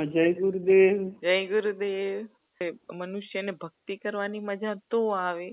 જય ગુરુદેવ. જય ગુરુદેવ. મનુષ્યને ભક્તિ કરવાની મજા તો આવે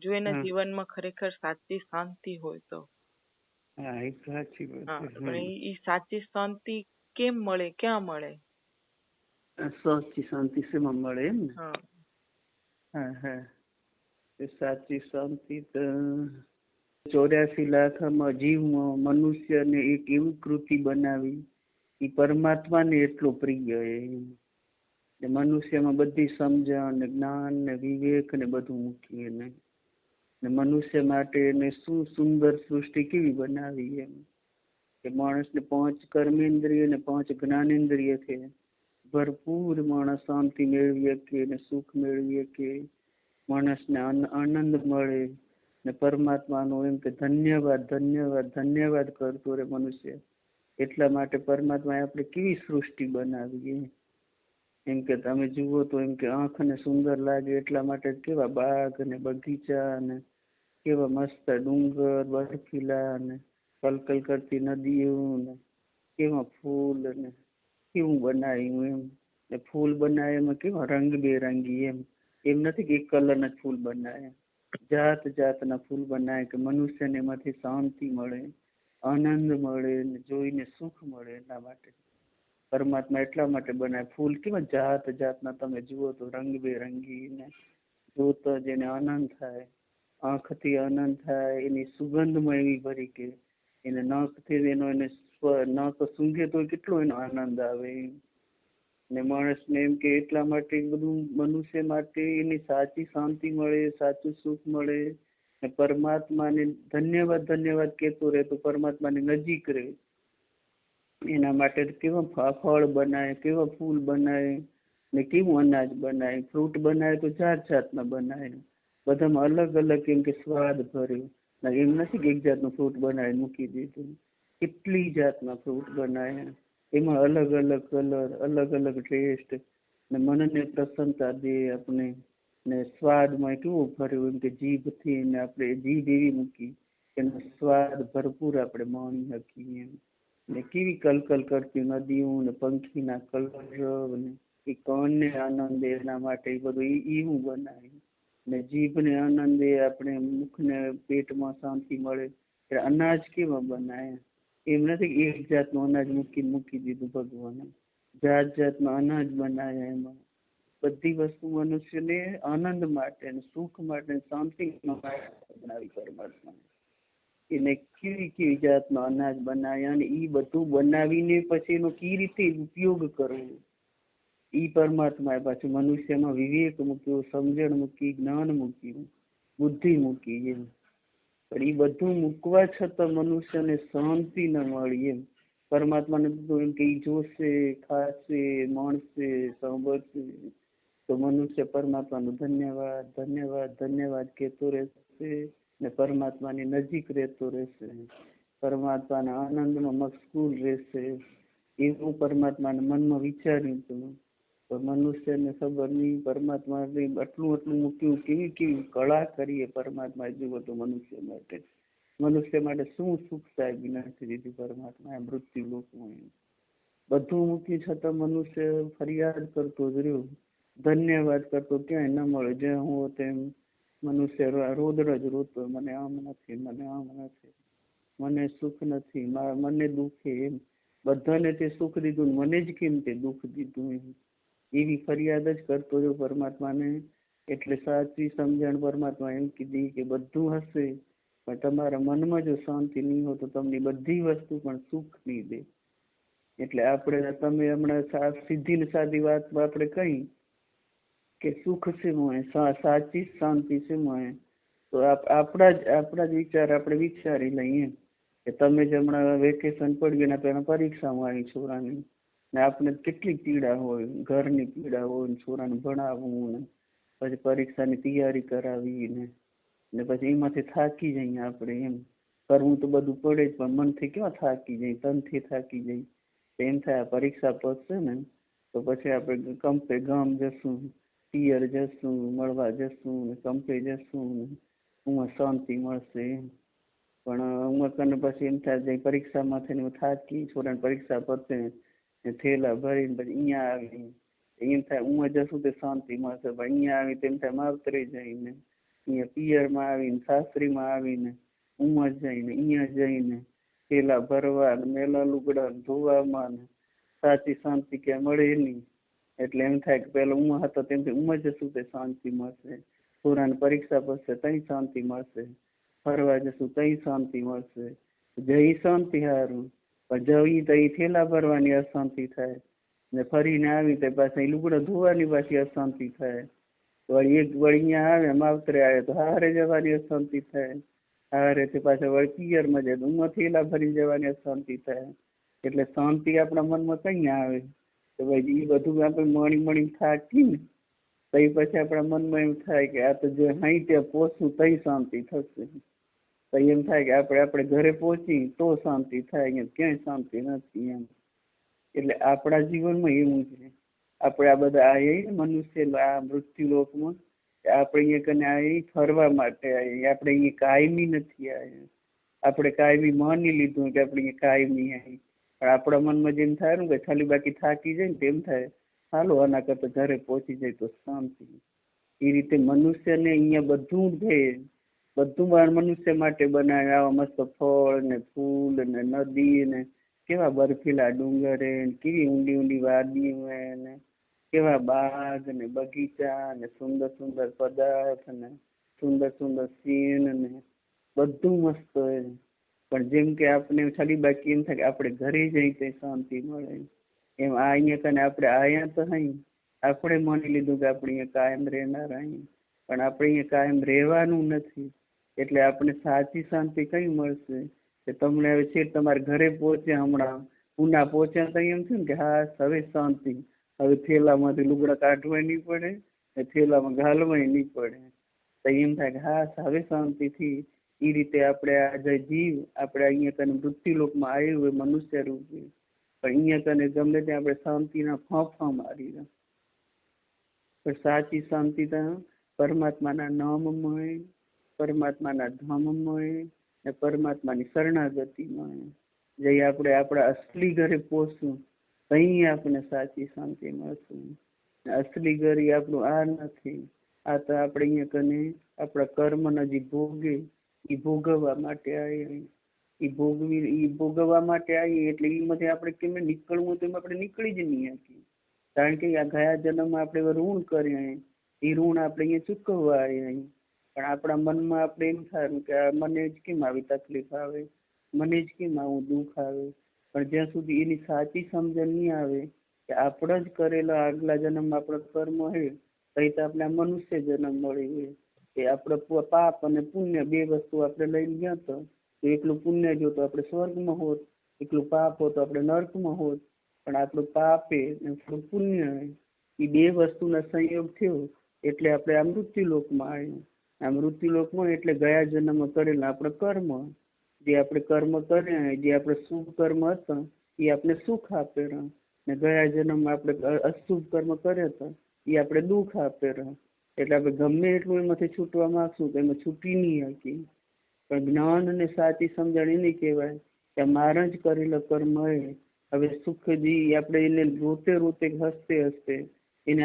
જો એના જીવનમાં ખરેખર સાચી શાંતિ હોય તો. હા, એ સાચી વાત છે. પણ એ સાચી શાંતિ કેમ મળે, ક્યાં મળે? સાચી શાંતિ શેમાં મળે એમ ને? હા હા, સાચી શાંતિ તો 84 લાખમાં જીવમાં મનુષ્યને એક એવી કૃતિ બનાવી એ પરમાત્માને એટલો પ્રિય એ મનુષ્યમાં બધી સમજણ ને જ્ઞાન ને વિવેક ને બધું મૂકી એને ને મનુષ્ય માટે એને શું સુંદર સૃષ્ટિ કેવી બનાવી એમ કે માણસને 5 કર્મેન્દ્રિય ને 5 જ્ઞાનેન્દ્રિય છે ભરપૂર માણસ શાંતિ મેળવી શકે ને સુખ મેળવી શકે, માણસને આનંદ મળે ને પરમાત્માનો એમ કે ધન્યવાદ ધન્યવાદ ધન્યવાદ કરતો રે મનુષ્ય. એટલા માટે પરમાત્માએ આપણે કેવી સૃષ્ટિ બનાવી એમ કે તમે જુઓ તો એમ કે આંખને સુંદર લાગે એટલા માટે કેવા બાગ ને બગીચા ને કેવા મસ્ત ડુંગર બરફીલા ને કલકલ કરતી નદીઓ ને કેવા ફૂલ ને કેવું બનાવ્યું એમ ને ફૂલ બનાવે એમાં કેવા રંગબેરંગી એમ નથી કે એક કલરના ફૂલ બનાવે, જાત જાતના ફૂલ બનાવે કે મનુષ્યને એમાંથી શાંતિ મળે, આનંદ મળે ને જોઈને સુખ મળે. એના માટે પરમાત્મા એટલા માટે બનાવે. ફૂલ કેવા જાત જાતના તમે જુઓ તો રંગબેરંગી ને જોતા જેને આનંદ થાય, આંખથી આનંદ થાય, એની સુગંધમાં એવી ભરી કે એને નખથી એનો એને નખ સૂંઘે તો કેટલો એનો આનંદ આવે ને માણસને એમ કે એટલા માટે બધું મનુષ્ય માટે એની સાચી શાંતિ મળે, સાચું સુખ મળે ને પરમાત્માને ધન્યવાદ ધન્યવાદ કહેતો રહે તો પરમાત્માની નજીક રહે. એના માટે કેવા ફળ બનાવે, કેવા ફૂલ બનાવે ને કેવું અનાજ બનાવે, ફ્રૂટ બનાવે તો જાત જાતના બનાવે, બધામાં અલગ અલગ એમ કે સ્વાદ ભર્યો. એમ નથી કે એક જાતનું ફ્રૂટ બનાવી મૂકી દીધું, કેટલી જાતના ફ્રૂટ બનાવે, એમાં અલગ અલગ કલર, અલગ અલગ ટેસ્ટ ને મનને પ્રસન્નતા દે આપણે ને સ્વાદમાં કેવું ભર્યું એમ કે જીભથી ને આપણે જીભ એવી મૂકી એનો સ્વાદ ભરપૂર આપણે માણી શકીએ એમ ને કેવી કલકલ કરતી નદીઓ ને પંખીના કલરવ ને એ કાનને આનંદ એના માટે બધું એવું બનાવે ને જીભને આનંદ આપણે મુખને પેટમાં શાંતિ મળે. અનાજ કેવા બનાવે એમ નથી એક જાતનું અનાજ મૂકી દીધું ભગવાને, જાત જાતના અનાજ બનાવે. એમાં બધી વસ્તુ મનુષ્યને આનંદ માટે સુખ માટે શાંતિ માટે બનાવી પરમાત્મા. એને કેવી કેવી જાતનો અનાજ બનાવ્યા અને એ બધું બનાવીને પછી એનો કેવી રીતે ઉપયોગ કરવો એ પરમાત્માએ પાછું મનુષ્યમાં વિવેક મૂક્યો, સમજણ મૂકી, જ્ઞાન મૂક્યું, બુદ્ધિ મૂકી એમ. પણ એ બધું મૂકવા છતાં મનુષ્યને શાંતિ ન મળી એમ. પરમાત્માને બધું એમ કે જોશે, ખાશે, માણશે, સાંભળશે તો મનુષ્ય પરમાત્માનો ધન્યવાદ ધન્યવાદ ધન્યવાદ કહેતો રહેશે ને પરમાત્માની નજીક રહેતો રહેશે, પરમાત્માના આનંદમાં મશગુલ રહેશે. એવું પરમાત્માના મનમાં વિચાર્યું હતું. તો મનુષ્યને ખબર નહીં પરમાત્મા આટલું મૂક્યું, કેવી કેવી કળા કરીએ પરમાત્માએ જુઓ તો મનુષ્ય માટે શું સુખ સાહેબ નથી દીધી પરમાત્માએ મૃત્યુ લોકમાં. બધું મૂકી છતાં મનુષ્ય ફરિયાદ કરતો જ રહ્યો, ધન્યવાદ કરતો ક્યાંય ન મળે. જ્યાં હું તેમ મનુષ્ય રોદડ જ રોતો, મને આમ નથી, મને આમ નથી, મને સુખ નથી, મને દુઃખ એમ. બધાને તે સુખ દીધું, મને જ કેમ તે દુઃખ દીધું એમ. એવી ફરિયાદ જ કરતો રહ્યો પરમાત્માને. એટલે સાચી સમજણ પરમાત્મા એમ કીધી કે બધું હશે પણ તમારા મનમાં જો શાંતિ નહીં હોય તો તમને બધી વસ્તુ પણ સુખ નહીં દે. એટલે આપણે તમે હમણાં સીધી ને સાદી વાત આપણે કહી કે સુખ શેમાં હોય, સાચી શાંતિ શેમાં હોય, તો આપણા જ વિચાર આપણે વિચારી લઈએ કે તમે જ હમણાં વેકેશન પડ્યું ને પેલા પરીક્ષામાં આવી છોરાની ને આપણે કેટલી પીડા હોય, ઘરની પીડા હોય, છોરાને ભણાવવું ને પછી પરીક્ષાની તૈયારી કરાવી ને પછી એમાંથી થાકી જઈએ આપણે એમ. કરવું તો બધું પડે જ પણ મનથી કેવા થાકી જાય, તનથી થાકી જાય. એમ થાય પરીક્ષા પતશે ને તો પછી આપણે કંપે ગામ જશું, પિયર જશું, મળવા જશું ને કંપે જશું ને હું શાંતિ મળશે એમ. પણ ઉમર કને પછી એમ થાય પરીક્ષામાં થઈને થાકી, છોરાને પરીક્ષા પતે ને થેલા ભરીને પછી અહીંયા આવી એમ થાય ઉમાં જશું તો શાંતિ મળશે, પણ અહીંયા આવી તેમ થાય માવતરે જઈને, અહીંયા પિયરમાં આવીને, સાસરીમાં આવીને, ઉમાં જઈને, અહીંયા જઈને થેલા ભરવા ને મેલા લુગડા ધોવામાં ને સાચી શાંતિ ક્યાં મળે નહીં. એટલે એમ થાય કે પેલા ઉમાં હતો તેમથી ઉમાં જશું તો શાંતિ મળશે, છોરાની પરીક્ષા પડશે તઈ શાંતિ મળશે, ફરવા જશું તઈ શાંતિ મળશે, જઈ શાંતિ હારું, પણ જઈ તો થેલા ભરવાની અશાંતિ થાય ને ફરીને આવી તો પાછા લુગડા ધોવાની પાછી અશાંતિ થાય, વળી અહીંયા આવે માવતરે આવે તો હારે જવાની અશાંતિ થાય, હારેથી પાછા વળી પિયરમાં જાય તો ઉમાં થેલા ભરી જવાની અશાંતિ થાય. એટલે શાંતિ આપણા મનમાં કઈ આવે તો ભાઈ એ બધું આપણે મણી થાકી ને તો પછી આપણા મનમાં એમ થાય કે આ તો જો અહીં ત્યાં પહોંચવું તઈ શાંતિ થશે, તો એમ થાય કે આપણે ઘરે પહોંચી તો શાંતિ થાય, અહીંયા ક્યાંય શાંતિ નથી એમ. એટલે આપણા જીવનમાં એવું છે, આપણે આ બધા આવીએ મનુષ્ય આ મૃત્યુલોકમાં આપણે અહીંયા કને આવી ફરવા માટે આવીએ, આપણે અહીંયા કાયમી નથી આવ્યા, આપણે કાયમી માની લીધું કે આપણે અહીંયા કાયમી આવી, પણ આપણા મનમાં જેમ થાય ને કે ખાલી બાકી થાકી જાય ને તેમ થાય હાલો આના કરતા ઘરે પહોંચી જાય તો શાંતિ. એ રીતે મનુષ્યને અહીંયા બધું છે, બધું મનુષ્ય માટે બનાવે, આવા મસ્ત ફળ ને ફૂલ ને નદી ને કેવા બરફીલા ડુંગરે કેવી ઊંડી ઊંડી વાદીઓ ને કેવા બાગ ને બગીચા ને સુંદર સુંદર પદાર્થ ને સુંદર સુંદર સીન ને બધું મસ્ત હોય, પણ જેમ કે આપણે ખાલી બાકી એમ થાય કે આપણે ઘરે જઈ તે શાંતિ મળે, એમ આ અહીંયા કને આપણે આયા તો અહીં આપણે માની લીધું કે આપણે અહીંયા કાયમ રહેનાર અહીં, પણ આપણે અહીંયા કાયમ રહેવાનું નથી. એટલે આપણે સાચી શાંતિ કઈ મળશે કે તમને હવે છે તમારા ઘરે પહોંચ્યા, હમણાં ઉના પહોંચ્યા તો એમ થયું ને કે હા હવે શાંતિ, હવે થેલામાંથી લુગડા કાઢવા નહીં પડે ને થેલામાં ઘાલવાય નહીં પડે, તો એમ થાય કે હા હવે શાંતિથી. એ રીતે આપણે આ જે જીવ આપણે અહીંયા કને મૃત્યુલોકમાં આવ્યું હોય મનુષ્ય રૂપે, પણ અહીંયા કને ગમે ત્યાં આપણે શાંતિના ફાંફા મારી રહ્યા, પણ સાચી શાંતિ તો પરમાત્માના નામમાં હોય, પરમાત્માના ધામમાં હોય ને પરમાત્માની શરણાગતિમાં હોય. જે આપણે આપણા અસલી ઘરે પહોંચશું તહીં આપણને સાચી શાંતિ મળશે. અસલી ઘર એ આપણું આ નથી, આ તો આપણે અહીંયા કને આપણા કર્મના જે ભોગે એ ભોગવવા માટે આવી, એ ભોગવવા માટે આવી એટલે એમાંથી આપણે કેમ નીકળવું તો આપણે નીકળી જ નહીં શકીએ, કારણ કે આ ગયા જન્મમાં આપણે ઋણ કરીએ, એ ઋણ આપણે અહીંયા ચૂકવવા આવ્યા, પણ આપણા મનમાં આપણે એમ થાય કે મને જ કેમ આવી તકલીફ આવે, મને જ કેમ આવું દુઃખ આવે, પણ જ્યાં સુધી એની સાચી સમજણ નહીં આવે કે આપણે જ કરેલા આગલા જન્મમાં આપણો કર્મ હોય તો આપણે આ મનુષ્ય જન્મ મળી હોય, કે આપણે પાપ અને પુણ્ય બે વસ્તુ આપણે લઈને ગયા તો એકલું પુણ્ય જો તો આપણે સ્વર્ગમાં હોત, એકલું પાપ હોત તો આપણે નર્કમાં હોત, પણ આપણું પાપે ને આપણું પુણ્ય એ બે વસ્તુના સંયોગ થયો એટલે આપણે આ મૃત્યુલોકમાં આવ્યું. આ મૃત્યુલોકમાં એટલે ગયા જન્મમાં કરેલા આપણે કર્મ, જે આપણે કર્મ કર્યા જે આપણે શુભ કર્મ હતા એ આપણે સુખ આપે રહ્યા, ને ગયા જન્મમાં આપણે અશુભ કર્મ કર્યા હતા એ આપણે દુઃખ આપે રહ્યા. એટલે આપણે ગમે એટલું એમાંથી છૂટવા માંગશું તો એમાં છૂટી નહીં શકીએ. પણ જ્ઞાન અને સાચી સમજણ એને કહેવાય કે મારા જ કરેલા કર્મ હવે સુખજી આપણે એને રોતે રોતે હસતે હસતે એને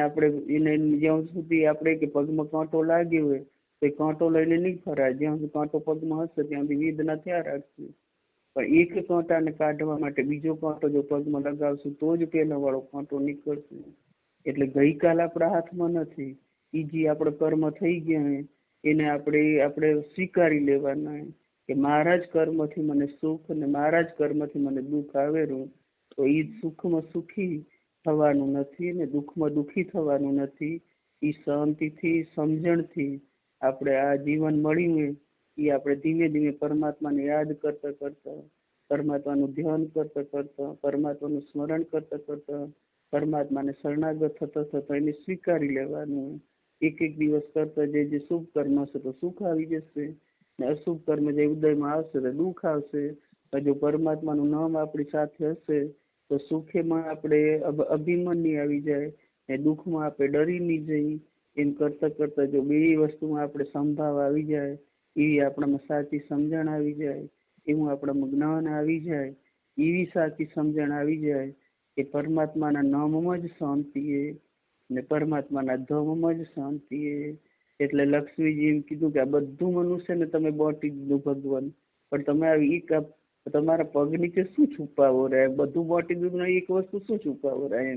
જ્યાં સુધી આપણે કે પગમાં કાંટો લાગ્યો હોય તો કાંટો લઈને નહીં ફરાય, જ્યાં સુધી કાંટો પગમાં હશે ત્યાં સુધી વેદના થયા રાખશે, પણ એક કાંટાને કાઢવા માટે બીજો કાંટો જો પગમાં લગાવશું તો જ પેલા વાળો કાંટો નીકળશે. એટલે ગઈકાલ આપણા હાથમાં નથી, એ જે આપણે કર્મ થઈ ગયા એને આપણે સ્વીકારી લેવાના કે મારા જ કર્મથી મને સુખ અને મારા જ કર્મથી મને દુઃખ આવેલું, તો એ સુખમાં સુખી થવાનું નથી ને દુઃખમાં દુઃખી થવાનું નથી. એ શાંતિથી સમજણથી આપણે આ જીવન મળ્યું એ આપણે ધીમે ધીમે પરમાત્માને યાદ કરતા કરતા, પરમાત્માનું ધ્યાન કરતા કરતા, પરમાત્માનું સ્મરણ કરતા કરતા, પરમાત્માને શરણાગત થતા થતા એને સ્વીકારી લેવાનું. એક એક દિવસ કરતા જે શુભ કર્મ હશે તો સુખ આવી જશે, ને અશુભ કર્મ જે ઉદયમાં આવશે તો દુઃખ આવશે. જો પરમાત્માનું નામ આપણી સાથે હશે તો સુખેમાં આપણે અભિમાની આવી જાય ને દુઃખમાં આપણે ડરી નહીં જઈએ. એમ કરતા કરતા જો બે વસ્તુમાં આપણે સંભાવ આવી જાય, એવી આપણામાં સાચી સમજણ આવી જાય, એવું આપણામાં જ્ઞાન આવી જાય, એવી સાચી સમજણ આવી જાય કે પરમાત્માના નામમાં જ શાંતિ છે ને પરમાત્માના ધામમાં જ શાંતિ છે. એટલે લક્ષ્મીજી એમ કીધું કે આ બધું મનુષ્યને તમે બાંટી દીધું ભગવાન, પણ તમે તમારા પગ નીચે શું છુપાવો રહ્યા? બધું બાંટી દીધું ને એક વસ્તુ શું છુપાવો રહ્યા?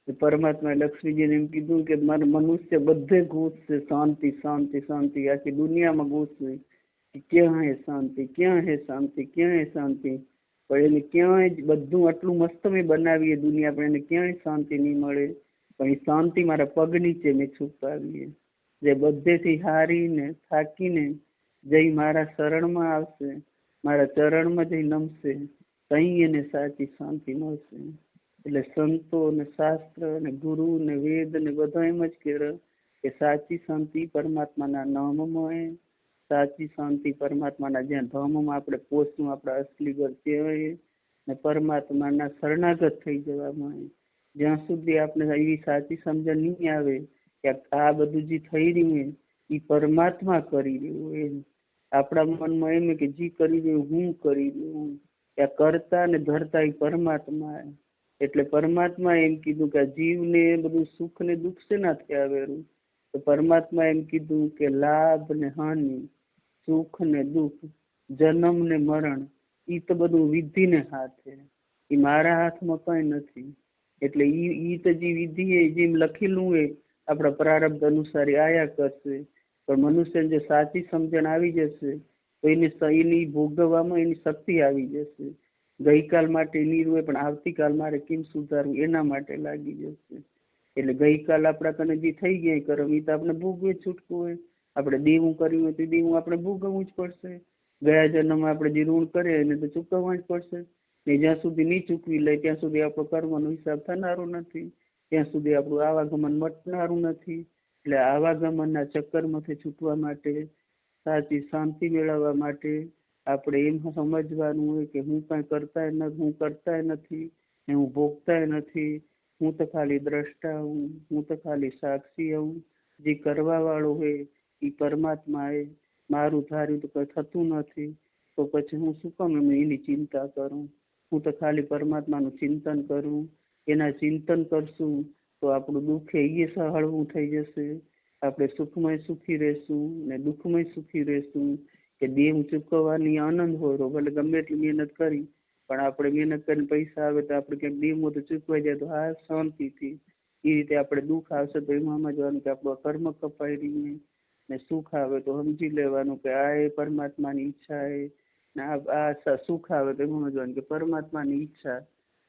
એમ પરમાત્માએ લક્ષ્મીજીને એમ કીધું કે મારે મનુષ્ય બધે ઘૂસશે, શાંતિ શાંતિ શાંતિ, આખી દુનિયામાં ઘૂસશે, ક્યાં હે શાંતિ, ક્યાં હે શાંતિ, ક્યાં હે શાંતિ. પણ એને ક્યાંય જ બધું આટલું મસ્ત મેં બનાવીએ દુનિયા, પણ એને ક્યાંય શાંતિ નહીં મળે. પણ એ શાંતિ મારા પગ નીચે મેં છુપાવીએ. જે બધેથી હારીને થાકીને જઈ મારા શરણમાં આવશે, મારા ચરણમાં જઈ નમશે, તઈ એને સાચી શાંતિ મળશે. એટલે સંતો ને શાસ્ત્ર ને ગુરુ ને વેદ ને બધા એમ જ કહે કે સાચી શાંતિ પરમાત્માના નામમાં, સાચી શાંતિ પરમાત્માના જ્યાં ધામમાં આપણે પહોંચવું, આપણા અસલી ઘર કહેવાય, ને પરમાત્માના શરણાગત થઈ જવામાં. જ્યાં સુધી આપણે એવી સાચી સમજણ નહીં આવે કે આ બધું જે થઈ રહ્યું એ પરમાત્મા કરી રહ્યું, એમ આપણા મનમાં એમ કે જે કરી રહ્યું હું કરી રહ્યું, કે કરતા ને ધરતા એ પરમાત્મા. એટલે પરમાત્મા એમ કીધું કે જીવને બધું સુખ ને દુઃખ શેનાથી આવેલું? તો પરમાત્મા એમ કીધું કે લાભ ને હાનિ, સુખ ને દુઃખ, જન્મ ને મરણ, એ તો બધું વિધિને હાથે, એ મારા હાથમાં કઈ નથી. એટલે ઈ તો જે વિધિ એ જેમ લખેલું હોય આપણા પ્રારબ્ધ અનુસાર આયા કરશે. પણ મનુષ્યને જે સાચી સમજણ આવી જશે તો એની ભોગવવામાં એની શક્તિ આવી જશે. ગઈકાલ માટે નીર હોય પણ આવતીકાલ મારે કેમ સુધારવું એના માટે લાગી જશે. એટલે ગઈકાલ આપણા કને જે થઈ ગયા કર્મ એ તો આપણે ભોગવે છૂટકું હોય. આપણે દેવું કર્યું હોય તો દેવું આપણે ભોગવવું જ પડશે. ગયા જન્મમાં આપણે જે ઋણ કરે એને તો ચૂકવવા જ પડશે. ને જ્યાં સુધી નહીં ચૂકવી લે ત્યાં સુધી આપણો કર્મનો હિસાબ થનારો નથી, ત્યાં સુધી આપણું આવાગમન મટનારું નથી. એટલે આવાગમનના ચક્કરમાંથી છૂટવા માટે, સાચી શાંતિ મેળવવા માટે આપણે એમ સમજવાનું હોય કે હું કરતાય નથી ને હું ભોગતાય નથી, હું તો ખાલી દ્રષ્ટા હું, હું તો ખાલી સાક્ષી હું. જે કરવા વાળો હોય એ પરમાત્મા એ, મારું ધાર્યું તો કઈ થતું નથી, તો પછી હું શું કામ એની ચિંતા કરું? હું તો ખાલી પરમાત્માનું ચિંતન કરું. એના ચિંતન કરશું તો આપણું દુઃખ એ હળવું થઈ જશે. આપણે સુખમય સુખી રહેશું ને દુઃખમય સુખી રહેશું. કે દેવ ચૂકવવાની આનંદ હોય, ભલે ગમે એટલી મહેનત કરી, પણ આપણે મહેનત કરીને પૈસા આવે તો આપણે ક્યાંક દેવું તો ચૂકવાઈ જાય તો હા શાંતિથી. એ રીતે આપણે દુઃખ આવશે તો એમાં સમજવાનું કે આપણું કર્મ કપાઈ રહ્યું, ને સુખ આવે તો સમજી લેવાનું કે આ એ પરમાત્માની ઈચ્છા છે, ને આ સુખ આવે તો એમ સમજવાનું કે પરમાત્માની ઈચ્છા,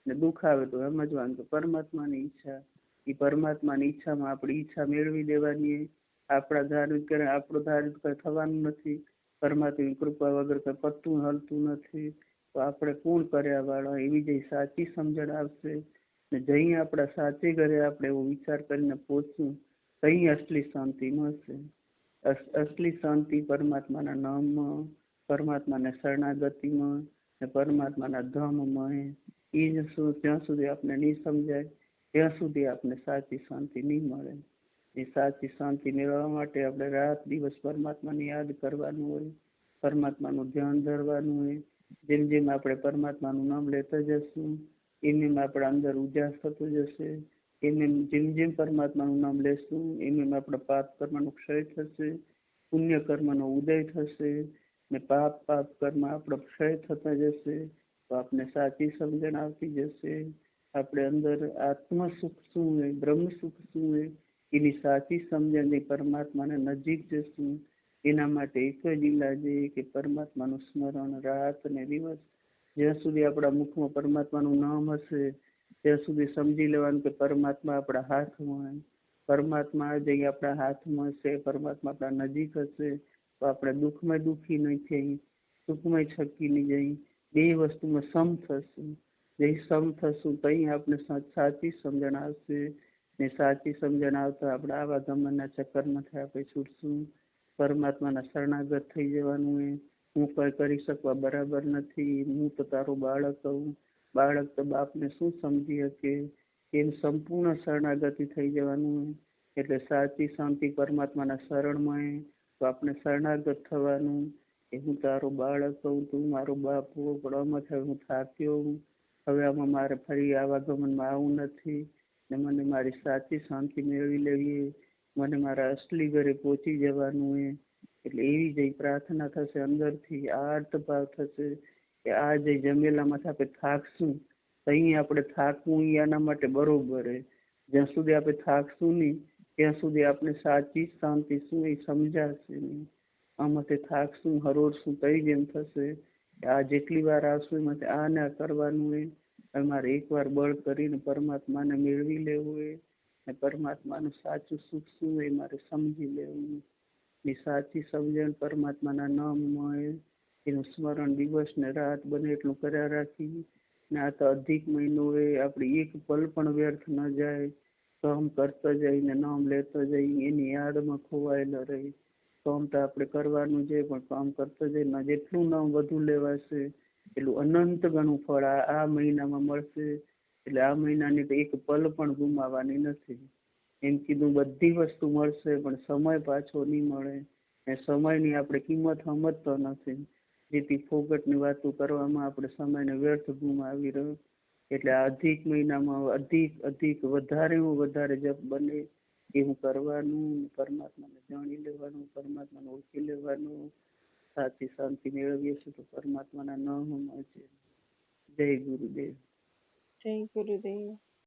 ને દુઃખ આવે તો સમજવાનું કે પરમાત્માની ઈચ્છા. એ પરમાત્માની ઈચ્છામાં આપણી ઈચ્છા મેળવી લેવાની. આપણા ધાર્યું કરે આપણું ધાર્યું કઈ થવાનું નથી. પરમાત્માની કૃપા વગર કઈ પત્તું હલતું નથી. તો આપણે કોણ કર્યા વાળા? એવી જે સાચી સમજણ આવશે ને જઈ આપણા સાચે ઘરે આપણે એવો વિચાર કરીને પહોંચશું, તઈ અસલી શાંતિ મળશે. અસલી શાંતિ પરમાત્માના નામમાં, પરમાત્માના શરણાગતિમાં ને પરમાત્માના ધામમાં. એ જ જ્યાં સુધી આપણે નહીં સમજાય ત્યાં સુધી આપણે સાચી શાંતિ નહીં મળે. એ સાચી શાંતિ મેળવવા માટે આપણે રાત દિવસ પરમાત્માને યાદ કરવાનું હોય, પરમાત્માનું ધ્યાન ધરવાનું હોય. જેમ જેમ આપણે પરમાત્માનું નામ લેતા જશું એમ એમ આપણા અંદર ઉજાસ થતો જશે. એમ જેમ જેમ પરમાત્માનું નામ લેશું એમ આપણા પાપ કર્મનો ક્ષય થશે, પુણ્ય કર્મનો ઉદય થશે, ને પાપ કર્મ આપણો ક્ષય થતા જશે. તો આપણે સાચી સમજણ આવતી જશે. આપણે અંદર આત્મ સુખ શું હોય, બ્રહ્મ સુખ શું હોય એની સાચી સમજણ પરમાત્માને નજીક જશું. એના માટે એક જ ઈલાજ કે પરમાત્માનું સ્મરણ રાત ને દિવસ. જ્યાં સુધી આપણા મુખમાં પરમાત્માનું નામ હશે ત્યાં સુધી સમજી લેવાનું કે પરમાત્મા આપણા હાથમાં. પરમાત્મા જે આપણા હાથમાં હશે, પરમાત્મા આપણા નજીક હશે તો આપણે દુઃખમાં દુઃખી નહીં થઈ, સુખમાં છકી નહીં જઈ. બે વસ્તુમાં સમ થશું. જે સમ થશું તઈ આપણે સાચી સમજણ આવશે. ને સાચી સમજણ આવતા આપણા આવા ગમનના ચક્કરમાંથી આપણે છૂટશું. પરમાત્માના શરણાગત થઈ જવાનું હોય. હું કઈ કરી શકવા બરાબર નથી, હું તો તારો બાળક હું. બાળક તો બાપને શું સમજી શકે, એમ સંપૂર્ણ શરણાગતિ થઈ જવાનું હોય. એટલે સાચી શાંતિ પરમાત્માના શરણમાં તો આપણે શરણાગત થવાનું કે હું તારો બાળક હું, તું મારો બાપ હો, પણ આમાં હું થાક્યો હું, હવે આમાં મારે ફરી આવાગમનમાં આવવું નથી ને મને મારી સાચી શાંતિ મેળવી લેવી, મને મારા અસલી ઘરે પહોંચી જવાનું છે. એટલે એવી જ પ્રાર્થના થશે અંદરથી, આ અર્થભાવ થશે કે આ જે જમેલામાંથી આપણે થાકશું તો અહીં આપણે થાકવું એના માટે બરોબર છે. જ્યાં સુધી આપણે થાકશું નહીં ત્યાં સુધી આપણે સાચી શાંતિ શું એ સમજાશે નહીં. આમાંથી થાકશું હરોળશું તઈ જ એમ થશે કે આ જેટલી વાર આવશું એમાંથી આ ને આ કરવાનું હોય. હવે મારે એકવાર બળ કરીને પરમાત્માને મેળવી લેવું હોય ને પરમાત્માનું સાચું સુખ શું હોય મારે સમજી લેવું. ની સાચી સમજણ પરમાત્માના નામમાં હોય, એનું સ્મરણ દિવસ ને રાત બને એટલું કર્યા રાખી. ને આ તો અધિક મહિનો હોય, આપણી એક પલ પણ વ્યર્થ ન જાય. કામ કરતા જઈને નામ લેતા જઈને એની યાદમાં ખોવાયેલા રહી. કામ તો આપણે કરવાનું છે પણ કામ કરતા જઈને જેટલું નામ વધુ લેવાશે એટલું અનંત ગણું ફળ આ મહિનામાં મળશે. એટલે આ મહિનાની તો એક પલ પણ ગુમાવવાની નથી. એમ કીધું બધી વસ્તુ મળશે પણ સમય પાછો નહીં મળે. એ સમયની આપણે કિંમત સમજતો નથી. જેથી ફોગટની વાતો કરવામાં આપણે સમયને વ્યર્થ ગુમાવી રહ્યો. એટલે આ અધિક મહિનામાં અધિક વધારેમાં વધારે જપ બને એવું કરવાનું, પરમાત્માને જાણી લેવાનું, પરમાત્માને ઓળખી લેવાનું. સાચી શાંતિ મેળવીએ છીએ તો પરમાત્માના નામમાં છે. જય ગુરુદેવ. જય ગુરુદેવ.